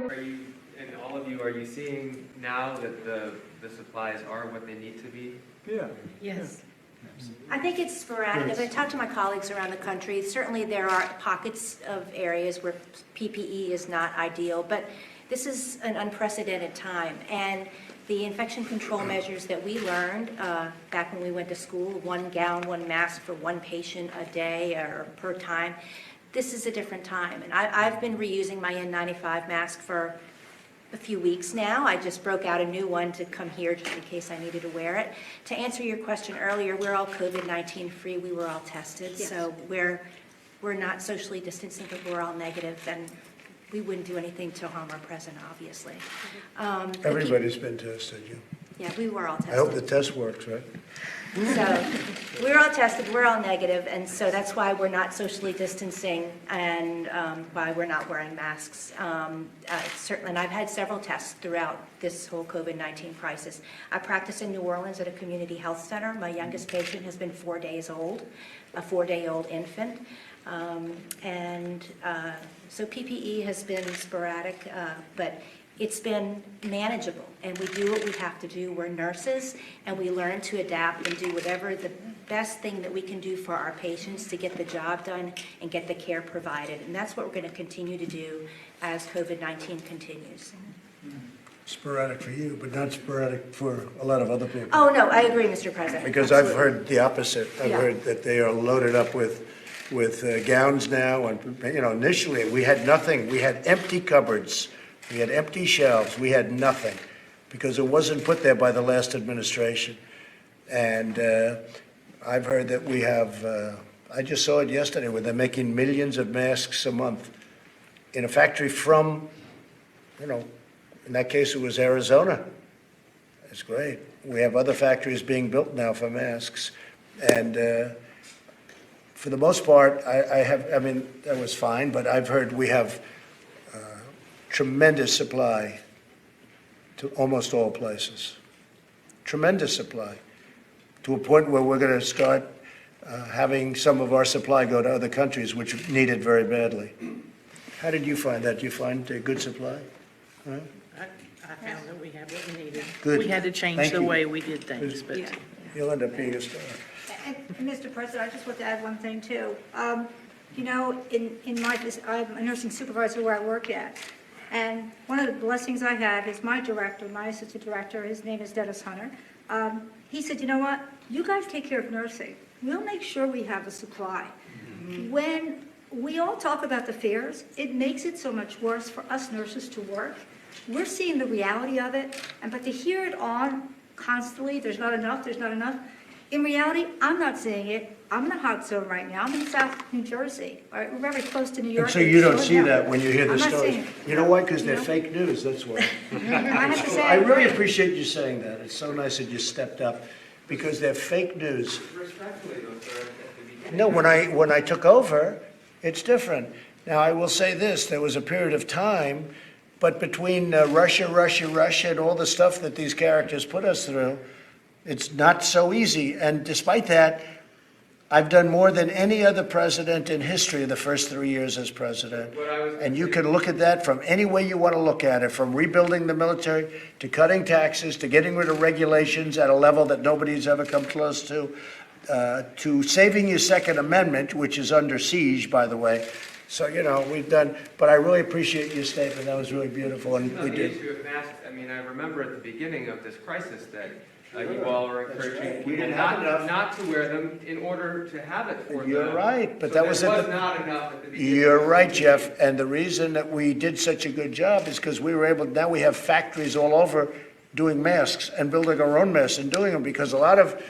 Are you, and all of you, are you seeing now that the supplies are what they need to be? Yeah. Yes. I think it's sporadic. As I talk to my colleagues around the country, certainly there are pockets of areas where PPE is not ideal, but this is an unprecedented time. And the infection control measures that we learned back when we went to school, 1 gown, 1 mask for 1 patient a day or per time, this is a different time. And I've been reusing my N95 mask for a few weeks now. I just broke out a new one to come here just in case I needed to wear it. To answer your question earlier, we're all COVID-19 free. We were all tested, Yes. so we're not socially distancing, but we're all negative, and we wouldn't do anything to harm our president, obviously. Everybody's been tested, yeah. Yeah, we were all tested. I hope the test works, right? So we're all tested, we're all negative, and so that's why we're not socially distancing and why we're not wearing masks. Certainly, and I've had several tests throughout this whole COVID-19 crisis. I practice in New Orleans at a community health center. My youngest patient has been 4 days old, a 4-day-old infant. So PPE has been sporadic, but it's been manageable, and we do what we have to do. We're nurses, and we learn to adapt and do whatever the best thing that we can do for our patients to get the job done and get the care provided. And that's what we're going to continue to do as COVID-19 continues. Sporadic for you, but not sporadic for a lot of other people. Oh, no, I agree, Mr. President. Because I've Absolutely. heard the opposite. I've Yeah. heard that they are loaded up with gowns now, and, initially, we had nothing. We had empty cupboards. We had empty shelves. We had nothing because it wasn't put there by the last administration. And I've heard that we have, I just saw it yesterday, where they're making millions of masks a month in a factory from, in that case, it was Arizona. It's great. We have other factories being built now for masks. And for the most part, that was fine, but I've heard we have tremendous supply to almost all places. Tremendous supply, to a point where we're going to start having some of our supply go to other countries, which need it very badly. How did you find that? Did you find a good supply? Huh? I found that we have what we needed. Good. We had to change Thank the you. way we did things, but Yeah. You'll end up being a star. And Mr. President, I just want to add one thing too. I'm a nursing supervisor where I work at. And one of the blessings I have is my director, my assistant director, his name is Dennis Hunter. He said, you know what, you guys take care of nursing. We'll make sure we have a supply. When we all talk about the fears, it makes it so much worse for us nurses to work. We're seeing the reality of it, but to hear it on constantly, there's not enough. In reality, I'm not seeing it. I'm in a hot zone right now. I'm in South New Jersey. All right, we're very close to New York. And so you don't Slow see down. that when you hear the I'm not stories. seeing it. You know why? Because they're You know? fake news, that's why. I have to say, I really appreciate you saying that. It's so nice that you stepped up, because they're fake news. Respectfully, though, sir, at the beginning. No, when I took over, it's different. Now, I will say this, there was a period of time, but between Russia, and all the stuff that these characters put us through, it's not so easy. And despite that, I've done more than any other president in history the first 3 years as president. And you can look at that from any way you want to look at it, from rebuilding the military, to cutting taxes, to getting rid of regulations at a level that nobody's ever come close to saving your Second Amendment, which is under siege, by the way. So, we've done, but I really appreciate your statement. That was really beautiful, and we The did. issue of masks, I remember at the beginning of this crisis that you all are encouraging right. We people didn't have enough. not to wear them in order to have it for them. You're right, but So that was there at was the- not enough at the beginning. You're right, Jeff, and the reason that we did such a good job is because we were able, now we have factories all over doing masks and building our own masks and doing them, because a lot of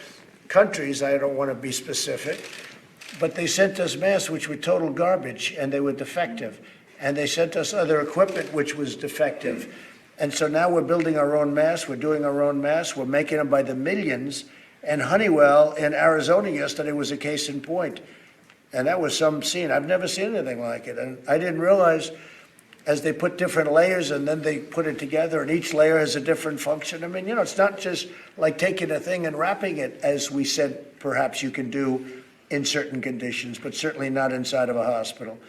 countries, I don't want to be specific, but they sent us masks which were total garbage, and they were defective. And they sent us other equipment which was defective. And so now we're building our own masks, we're doing our own masks, we're making them by the millions. And Honeywell in Arizona yesterday was a case in point. And that was some scene. I've never seen anything like it. And I didn't realize, as they put different layers and then they put it together, and each layer has a different function. It's not just like taking a thing and wrapping it, as we said perhaps you can do in certain conditions, but certainly not inside of a hospital.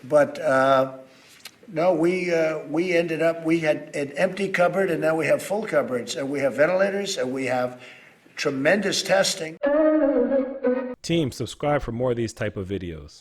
But No, we ended up, we had an empty cupboard, and now we have full cupboards, and we have ventilators, and we have tremendous testing. Team, subscribe for more of these type of videos.